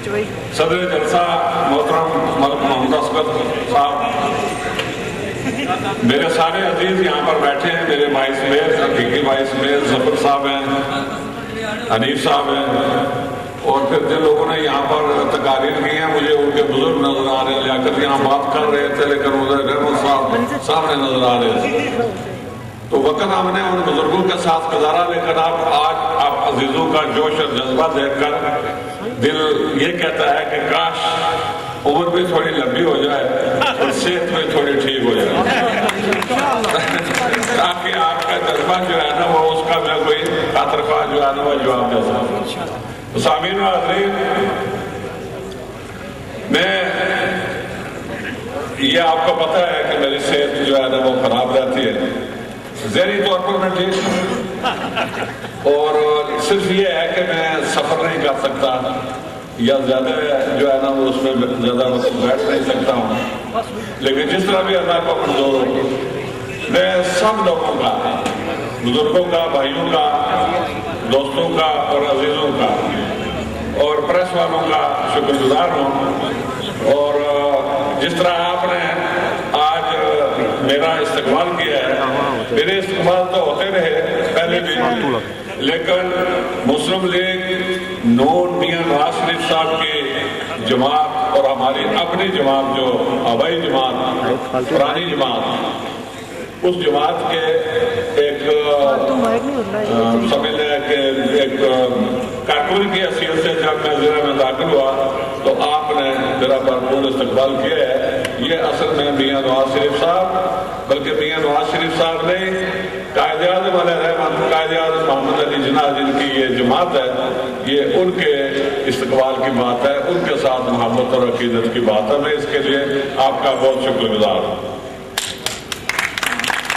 صدر جلسہ محترم ملک محمد اسقر صاحب، میرے سارے عزیز یہاں پر بیٹھے ہیں، میرے بھائی سمیت، حقیقی بھائی سمیت، ظفر صاحب ہیں، حنیف صاحب ہیں، اور پھر جن لوگوں نے یہاں پر تقاریر کی ہیں مجھے ان کے بزرگ نظر آ رہے ہیں، لیاقت یہاں بات کر رہے تھے لیکن ادھر رحمت صاحب سامنے نظر آ رہے تھے، تو وقت ہم نے ان بزرگوں کے ساتھ گزارا، لیکن آج آپ عزیزوں کا جوش اور جذبہ دیکھ کر دل یہ کہتا ہے کہ کاش عمر بھی تھوڑی لمبی ہو جائے اور صحت بھی تھوڑی ٹھیک ہو جائے، تاکہ آپ کا جذبہ جو ہے نا وہ اس کا میں کوئی خاطرخواہ جو ہے نا وہ جواب دے سکتا۔ سامعین و حاضرین، میں یہ آپ کو پتہ ہے کہ میری صحت جو ہے نا وہ خراب رہتی ہے، ذہنی طور پر میں ٹھیک ہوں، اور صرف یہ ہے کہ میں سفر نہیں کر سکتا یا زیادہ جو ہے نا وہ اس میں زیادہ بیٹھ نہیں سکتا ہوں، لیکن جس طرح بھی اللہ کو منظور ہو، میں سب لوگوں کا، بزرگوں کا، بھائیوں کا، دوستوں کا اور عزیزوں کا اور پریس والوں کا شکر گزار ہوں، اور جس طرح آپ نے آج میرا استقبال کیا ہے، میرے استقبال تو ہوتے رہے پہلے بھی، لیکن مسلم لیگ نون میاں نواز شریف صاحب کی جماعت اور ہماری اپنی جماعت جو آبائی جماعت، پرانی جماعت، اس جماعت کے ایک سمجھ لیں کہ ایک کارکن کی حیثیت سے جب میں ضلع میں داخل ہوا تو آپ نے میرا بھرپور استقبال کیا ہے۔ یہ اصل میں میاں نواز شریف صاحب، بلکہ میاں نواز شریف صاحب نے قائد اعظم علیہ رحمت، قائد اعظم محمد علی جناح جن کی یہ جماعت ہے، یہ ان کے استقبال کی بات ہے، ان کے ساتھ محبت اور عقیدت کی بات ہے، میں اس کے لیے آپ کا بہت شکر گزار ہوں۔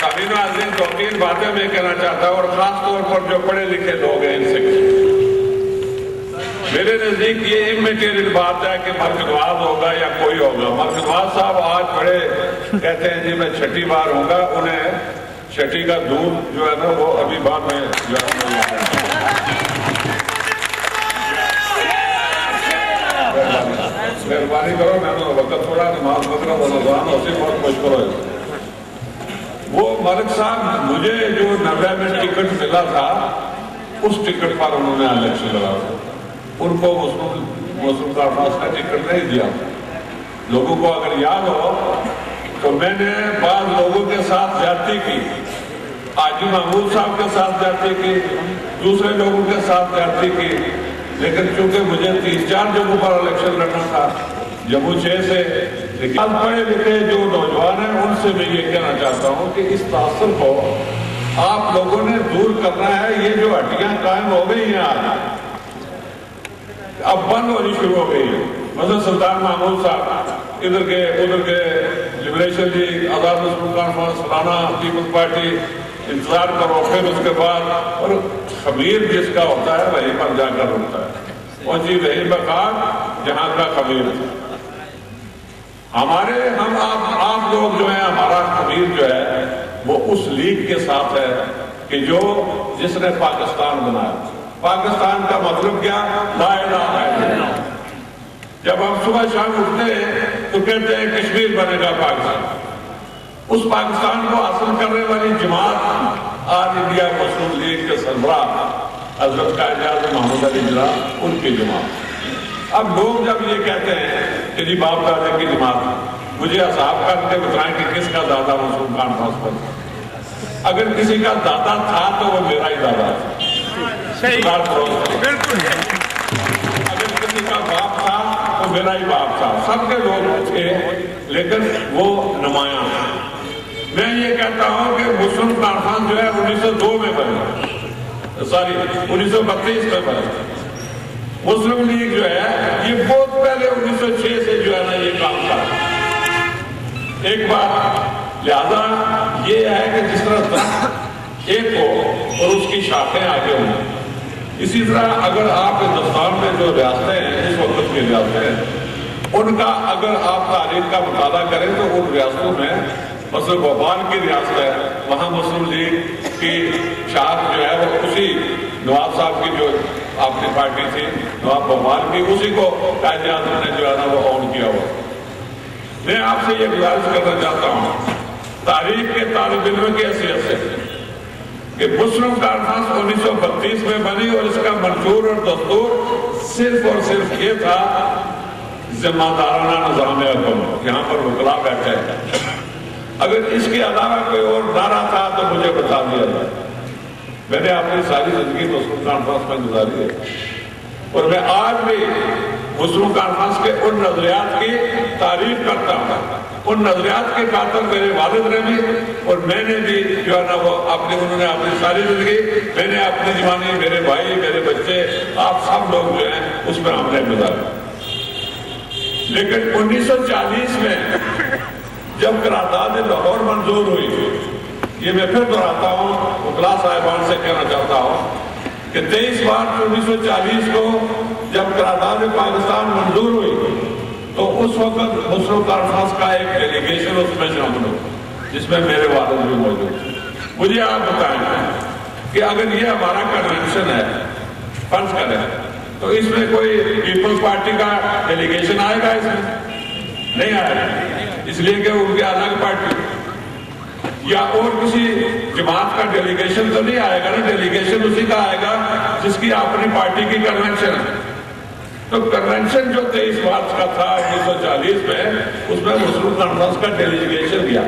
سامعین و حاضرین، دو تین باتیں میں کہنا چاہتا ہوں، اور خاص طور پر جو پڑھے لکھے لوگ ہیں ان سے میرے نزدیک یہ امیٹیریل بات ہے کہ مرگ نواز ہوگا یا کوئی ہوگا۔ مرگ نواز صاحب آج بڑے کہتے ہیں جی میں چھٹی بار ہوں گا، انہیں چھٹی کا دودھ جو ہے نا وہ ابھی بعد میں جو ہے مہربانی کرو، میں نے وقت تھوڑا نماز پڑھنا بہت مشکل ہے۔ وہ ملک صاحب مجھے جو 90 میں ٹکٹ ملا تھا اس ٹکٹ پر انہوں نے الیکشن لڑا، ان کو مسلم کانفرنس کا ٹکٹ نہیں دیا۔ لوگوں کو اگر یاد ہو تو میں نے بعض لوگوں کے ساتھ زیادتی کی، حاجی محمود صاحب کے ساتھ زیادتی کی، دوسرے لوگوں کے ساتھ زیادتی کی، لیکن چونکہ مجھے 34 جگہوں پر الیکشن لڑنا تھا، جموں 6 سے، لیکن پڑھے لکھے جو نوجوان ہیں ان سے میں یہ کہنا چاہتا ہوں کہ اس تعصب کو آپ لوگوں نے دور کرنا ہے۔ یہ جو ہٹیاں قائم ہو گئی ہیں آج اب بند ہونی شروع ہو گئی ہے، مثلا سلطان محمود صاحب ادھر کے ادھر کے، لبریشن لیگ، آزاد مسلم کانفرنس، فلانا، پیپلز پارٹی، انتظار کرو، پھر اس کے بعد اور خمیر جس کا ہوتا ہے وہیں پر جا کر ہوتا ہے، اور جی وہیں بقار جہاں کا خمیر ہے۔ ہمارے آپ لوگ جو ہیں، ہمارا خمیر جو ہے وہ اس لیگ کے ساتھ ہے کہ جس نے پاکستان بنایا۔ پاکستان کا مطلب کیا؟ لا الہ الا اللہ۔ جب ہم صبح شام اٹھتے ہیں تو کہتے ہیں کشمیر بنے گا پاکستان، اس پاکستان کو حاصل کرنے والی جماعت آج انڈیا مسلم لیگ کے سربراہ حضرت قائد اعظم محمد علی جناح، ان کی جماعت۔ اب لوگ جب یہ کہتے ہیں کہ جی باپ دادے کی جماعت، مجھے حساب کر کے بتائیں کہ کس کا دادا مسلم کانفرنس پر؟ اگر کسی کا دادا تھا تو وہ میرا ہی دادا تھا، اگر کسی کا باپ تھا تو میرا ہی باپ تھا، سب کے لوگ تھے، لیکن وہ نمایاں ہیں۔ میں یہ کہتا ہوں کہ مسلم کانفرنس جو ہے 1902 میں بنی، سوری 1932 میں بنی۔ مسلم لیگ جو ہے یہ بہت پہلے 1906 سے جو ہے نا یہ کام کرا۔ ایک بات لہذا یہ ہے کہ جس طرح درخت ایک ہو اور اس کی شاخیں آگے ہوں، اسی طرح اگر آپ ہندوستان میں جو ریاستیں ہیں اس وقت کی ریاستیں ہیں، ان کا اگر آپ تاریخ کا مطالعہ کریں تو ان ریاستوں میں مثلا بھوپال کی ریاست ہے، وہاں مسلم لیگ کی شاخ جو ہے وہ اسی نواز صاحب کی جو اپنی پارٹی تھی نواب بمال کی، اسی کو قائد اعظم نے جو ہے نا وہ آن کیا ہوا۔ میں آپ سے یہ گزارش کرنا چاہتا ہوں تاریخ کے طالب علم کی حیثیت سے کہ مسلم کانفرنس 1932 میں بنی اور اس کا منشور اور دستور صرف اور صرف یہ تھا ذمہ دارانہ نظام حکومت۔ یہاں پر وکلا بیٹھے ہیں، اگر اس کے علاوہ کوئی اور نعرہ تھا تو مجھے بتا دیا جائے۔ میں نے اپنی ساری زندگی مسلم کانفرنس میں گزاری ہے اور میں آج بھی مسلم کانفرنس کے ان نظریات کی تعریف کرتا ہوں۔ ان نظریات کے قاتل میرے والد نے بھی اور میں نے بھی جو ہے نا وہ انہوں نے اپنی ساری زندگی، میں نے اپنی جوانی، میرے بھائی، میرے بچے، آپ سب لوگ جو ہیں اس میں ہم نے گزارا۔ لیکن 1940 میں جب قرارداد لاہور منظور ہوئی، یہ میں پھر دہراتا ہوں، وکلا صاحبان سے کہنا چاہتا ہوں کہ 23 مارچ 1940 کو جب قرارداد پاکستان منظور ہوئی تو اس وقت مسلم کانفرنس کا ایک ڈیلیگیشن اس میں شامل ہو جس میں میرے والد بھی موجود تھے۔ مجھے آپ بتائیں کہ اگر یہ ہمارا کنونشن ہے، فرض کریں، تو اس میں کوئی پیپلز پارٹی کا ڈیلیگیشن آئے گا؟ اس میں نہیں آئے گا، اس لیے کہ ان کے الگ پارٹی یا اور کسی جماعت کا ڈیلیگیشن تو نہیں آئے گا نا، ڈیلیگیشن اسی کا آئے گا جس کی اپنی پارٹی کی کنونشن ہے۔ تو کنونشن جو 23 مارچ کا تھا 1940 میں، اس میں مسلم کانفرنس کا ڈیلیگیشن گیا،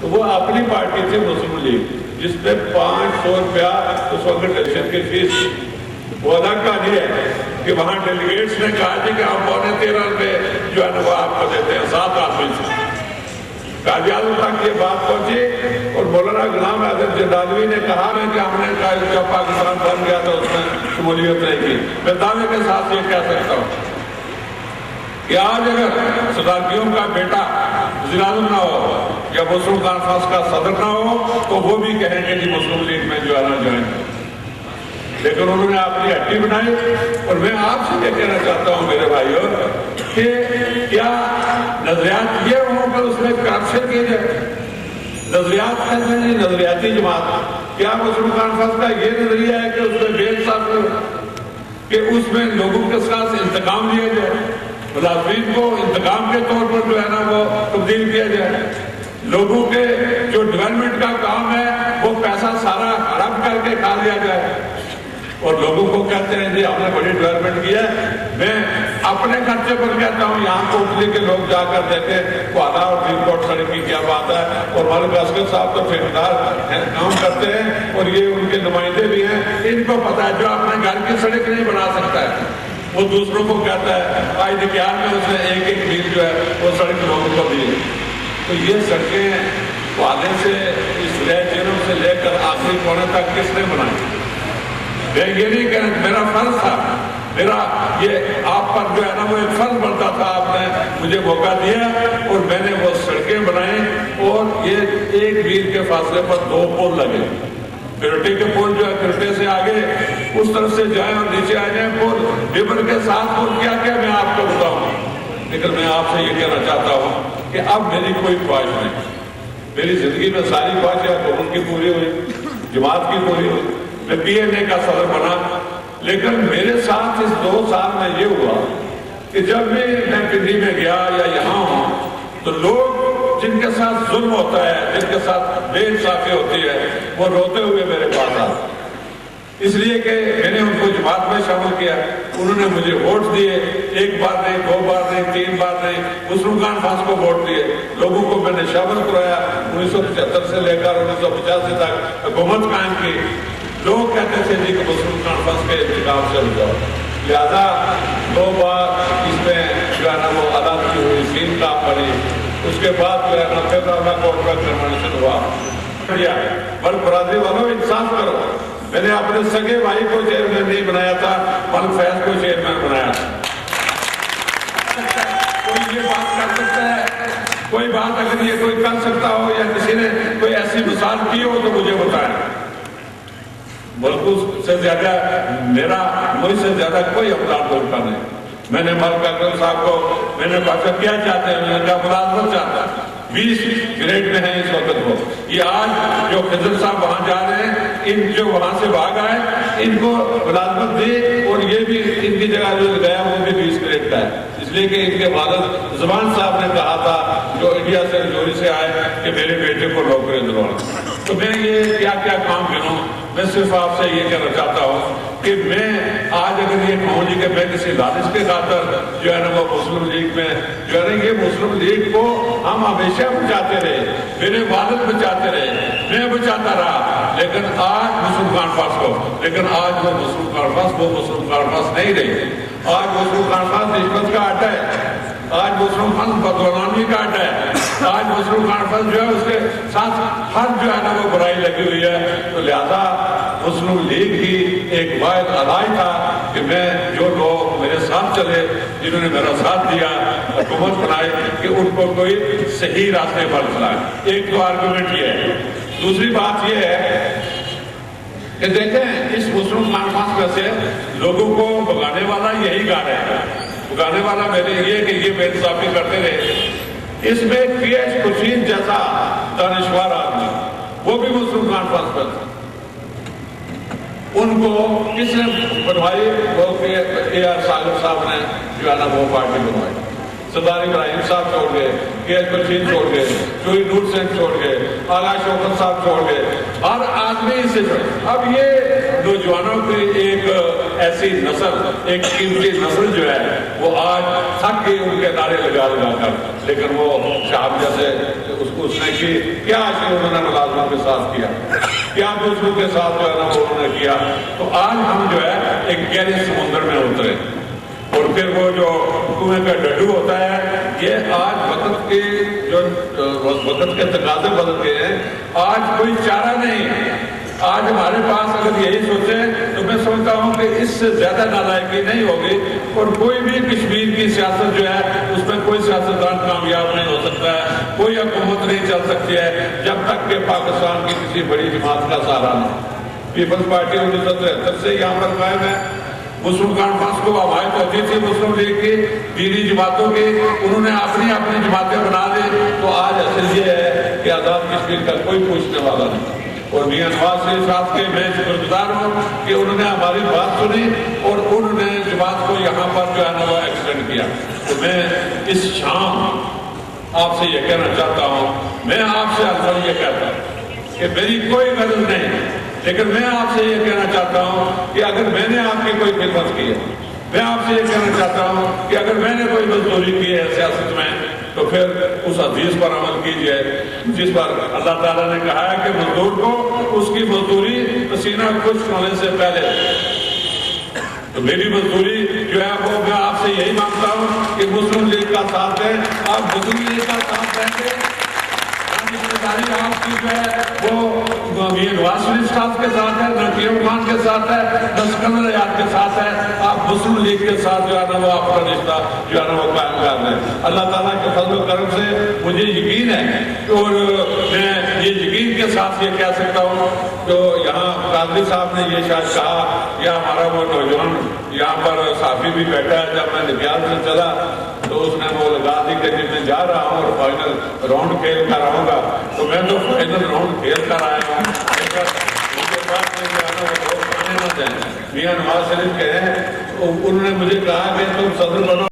تو وہ اپنی پارٹی تھی مسلم لیگ، جس میں 500 روپیہ اس وقت ٹیشن کی فیس تھی۔ وہ الگ کہانی ہے کہ وہاں ڈیلیگیٹس نے کہا جی کہ ہم 13.5 روپے جو ہے نا وہ آپ کو دیتے ہیں 7 آدمی سے۔ قائد اعظم تک یہ بات پہنچی اور مولانا غلام حیدر جندالوی نے کہا کہ ہم نے جب پاکستان بن گیا تو اس میں شمولیت نہیں کی۔ میں دعوے کے ساتھ یہ کہہ سکتا ہوں کہ آج اگر صدارتیوں کا بیٹا وزیر اعظم نہ ہو یا مسلم کانفرنس کا صدر نہ ہو تو وہ بھی کہیں گے کہ مسلم لیگ میں جو ہے نا جوائن، لیکن انہوں نے اپنی ہڈی بنائی۔ اور میں آپ سے یہ کہنا چاہتا ہوں میرے بھائیوں کہ کیا نظریات یہ ہوں کہ اس میں کرپشن کی جائے؟ نظریات کہتے ہیں جی نظریاتی جماعت، کیا مسلم کانفرنس کا یہ نظریہ ہے کہ اس میں بے انصافی ہو، کہ اس میں لوگوں کے ساتھ انتقام لیا جائے، ملازمین کو انتقام کے طور پر جو ہے نا وہ تبدیل کیا جائے، لوگوں کے جو ڈیولپمنٹ کا کام ہے وہ پیسہ سارا ہڑپ کر کے کھا لیا جائے اور لوگوں کو کہتے ہیں جی ہم نے بڑی ڈیولپمنٹ کی ہے۔ میں اپنے خرچے پر کہتا ہوں یہاں کوٹلی کے لوگ جا کر دیکھیں کوالہ اور ڈریم کوٹ سڑک کی کیا بات ہے، اور ملک اصغر صاحب تو ٹھیکیدار کام کرتے ہیں اور یہ ان کے نمائندے بھی ہیں، ان کو پتا ہے جو اپنے گھر کی سڑک نہیں بنا سکتا ہے وہ دوسروں کو کہتا ہے۔ آج دیکھیار میں اس نے ایک میل جو ہے وہ سڑک لوگوں کو دی ہے۔ تو یہ سڑکیں وعدے سے اس رہ جنم سے لے کر آخری کونے تک کس نے بنائی؟ میں یہ نہیں کہنا، میرا فرض تھا، میرا یہ آپ پر جو ہے نا وہ ایک فرض بنتا تھا، آپ نے مجھے موقع دیا اور میں نے وہ سڑکیں بنائیں اور یہ 1 میل کے فاصلے پر 2 پول لگے۔ کرٹے کے پول جو ہے کرٹے سے آگے اس طرف سے جائیں اور نیچے آ جائیں پول، ڈبر کے ساتھ پول، کیا کیا میں آپ کو بتاؤں۔ لیکن میں آپ سے یہ کہنا چاہتا ہوں کہ اب میری کوئی خواہش نہیں، میری زندگی میں ساری خواہشیں حکومت کی پوری ہوئی، جماعت کی پوری ہوئی، میں پی این اے کا صدر بنا، لیکن میرے ساتھ اس 2 سال میں یہ ہوا کہ جب بھی میں پنڈی میں گیا یا یہاں ہوں تو لوگ جن کے ساتھ ظلم ہوتا ہے، جن کے ساتھ بے انصافی ہوتی ہے، وہ روتے ہوئے میرے پاس آتے، اس لیے کہ میں نے ان کو جماعت میں شامل کیا، انہوں نے مجھے ووٹ دیے، 1 بار نہیں، 2 بار نہیں، 3 بار نہیں، مسلم کانفرنس کو ووٹ دیے، لوگوں کو میں نے شامل کرایا، 1975 سے لے کر 1985 تک حکومت قائم کی۔ لوگ کہتے تھے جی کہ مسلم کانفرنس کے انتقام سے ہو جاؤ، لہذا 2 بار اس میں جو ہے نا وہ عدالت کی ہوئی سین کام بنی، اس کے بعد جو ہے نا پھر اللہ کو کنونشن ہوا۔ ملک برادری والوں انصاف کرو، میں نے اپنے سگے بھائی کو چیئرمین نہیں بنایا تھا، ملک فیض کو چیئرمین بنایا تھا۔ کوئی یہ بات کر سکتا ہے، کوئی بات اگر یہ کوئی کر سکتا ہو یا کسی نے کوئی ایسی مثال کی ہو تو مجھے بتائیں۔ ملک سے زیادہ مجھ سے زیادہ کوئی افراد کا نہیں۔ میں نے ملک اکرم صاحب کو میں نے کہا کیا چاہتے ہیں، میں نے کہا ملازمت چاہتا ہے، 20 گریڈ میں ہیں اس وقت وہ۔ یہ آج جو خضر صاحب وہاں جا رہے ہیں ان جو وہاں سے بھاگ آئے ان کو ملازمت دی، اور یہ بھی ان کی جگہ جو گیا وہ بھی 20 گریڈ کا ہے، اس لیے کہ ان کے والد زمان صاحب نے کہا تھا جو انڈیا سے رجوری سے آئے کہ میرے بیٹے کو نوکری دلوانا۔ تو میں یہ کیا کیا کام کروں، میں صرف آپ سے یہ کہنا چاہتا ہوں کہ میں آج اگر یہ کہوں جی کہ میں کسی لالچ کے خاطر جو ہے نا وہ مسلم لیگ میں جو ہے نا، یہ مسلم لیگ کو ہم ہمیشہ بچاتے رہے، میرے والد بچاتے رہے، میں بچاتا رہا، لیکن آج مسلم کانفرنس کو، لیکن آج وہ مسلم کانفرنس وہ مسلم کانفرنس نہیں رہی۔ آج مسلم کانفرنس نسبت کا اڈا ہے، آج مسلم کانفرنس بدعنوانی کا اڈا ہے، آج مسلم کانفرنس جو ہے اس کے ساتھ ہر جو ہے نا وہ برائی لگی ہوئی ہے۔ تو لہذا مسلم لیگ ہی ایک واحد ادائی تھا کہ میں جو لوگ میرے ساتھ چلے، جنہوں نے میرا ساتھ دیا، حکومت بنائے، کہ ان کو کوئی صحیح راستے پر چلائے۔ ایک تو آرگومنٹ یہ ہے۔ دوسری بات یہ ہے کہ دیکھیں اس مسلم کانفرنس میں سے لوگوں کو بگانے والا یہی گا رہا ہے، بگانے والا میرے یہ کہ یہ بے انصافی کرتے رہے۔ اس میں PH حسین جیسا دانشور آدمی، وہ بھی مسلم کانفرنس پر تھا، ان کو کس نے بنوائی؟ وہ AR صالح صاحب نے جو ہے نا وہ پارٹی بنوائی۔ سردار ابراہیم صاحب چھوڑ گئے، PH حسین چھوڑ گئے، چوری نور سنگھ چھوڑ گئے، آغا شوکت صاحب چھوڑ گئے، ہر آدمی سے چھوڑ۔ اب یہ نوجوانوں کی ایک ایسی نسل، ایک قیمتی نسل جو ہے وہ آج تھک گئی ان کے نعرے لگا لگا کر، لیکن وہ شاہب جیسے اس نے کی کیا کہ انہوں نے ملازموں کے ساتھ کیا، کیا دوسروں کے ساتھ جو ہے نا وہ انہوں نے کیا۔ تو آج ہم جو ہے ایک گہرے سمندر میں اترے، اور پھر وہ جو کنویں کا ڈڈو ہوتا ہے، یہ آج وقت کے جو وقت کے تقاضے بدل گئے ہیں، آج کوئی چارہ نہیں۔ آج ہمارے پاس اگر یہی سوچیں تو میں سمجھتا ہوں کہ اس سے زیادہ نالائقی نہیں ہوگی، اور کوئی بھی کشمیر کی سیاست جو ہے اس میں کوئی سیاستدان کامیاب نہیں ہو سکتا ہے، کوئی حکومت نہیں چل سکتی ہے جب تک کہ پاکستان کی کسی بڑی جماعت کا سہارا نہ ہو۔ پیپلز پارٹی 1973 سے یہاں پر قائم ہے۔ مسلم کانفرنس کو حمایت ہوتی تھی مسلم لیگ کی، دینی جماعتوں کی، انہوں نے اپنی اپنی جماعتیں بنا دی۔ تو آج اصل یہ ہے کہ آزاد کشمیر کا کوئی پوچھنے والا نہیں، اور میاں نواز شریف صاحب کے میں شکر گزار ہوں کہ انہوں نے ہماری بات سنی اور انہوں نے جماعت کو یہاں پر جو ہے نا وہ ایکسٹینڈ کیا۔ تو میں اس شام آپ سے یہ کہنا چاہتا ہوں، میں آپ سے اکثر یہ کہتا ہوں کہ میری کوئی غرض نہیں، لیکن میں آپ سے یہ کہنا چاہتا ہوں کہ اگر میں نے آپ کی کوئی خدمت کی ہے، میں آپ سے یہ کہنا چاہتا ہوں کہ اگر میں نے کوئی مزدوری کی ہے سیاست میں، تو پھر اس حدیث پر عمل کیجئے جس پر اللہ تعالیٰ نے کہا ہے کہ مزدور کو اس کی مزدوری پسینہ خشک ہونے سے پہلے۔ تو میری مزدوری جو ہے وہ میں آپ سے یہی مانگتا ہوں کہ مسلم لیگ کا ساتھ ہے، آپ مسلم لیگ کا ساتھ دیں گے، آپ کی جو ہے وہ میاں نواز شریف صاحب کے ساتھ ہے، نقیم خان کے ساتھ ہے، سکندر آزاد کے ساتھ ہے، آپ مسلم لیگ کے ساتھ جو ہے نا وہ اپنا رشتہ جو ہے نا وہ قائم کر رہے ہیں۔ اللہ تعالیٰ کے فضل و کرم سے مجھے یقین ہے، اور میں یہ یقین کے ساتھ یہ کہہ سکتا ہوں تو یہاں قادری صاحب نے یہ شاید کہا، یا ہمارا وہ نوجوان یہاں پر صحافی بھی بیٹھا ہے، جب میں نگیال سے چلا تو اس نے وہ لگا دی کہ جب میں جا رہا ہوں اور فائنل راؤنڈ کھیل کر آؤں گا، تو میں تو فائنل راؤنڈ کھیل کر آیا ہوں۔ میاں نواز شریف کے ہیں، انہوں نے مجھے کہا کہ تم صدر بنو۔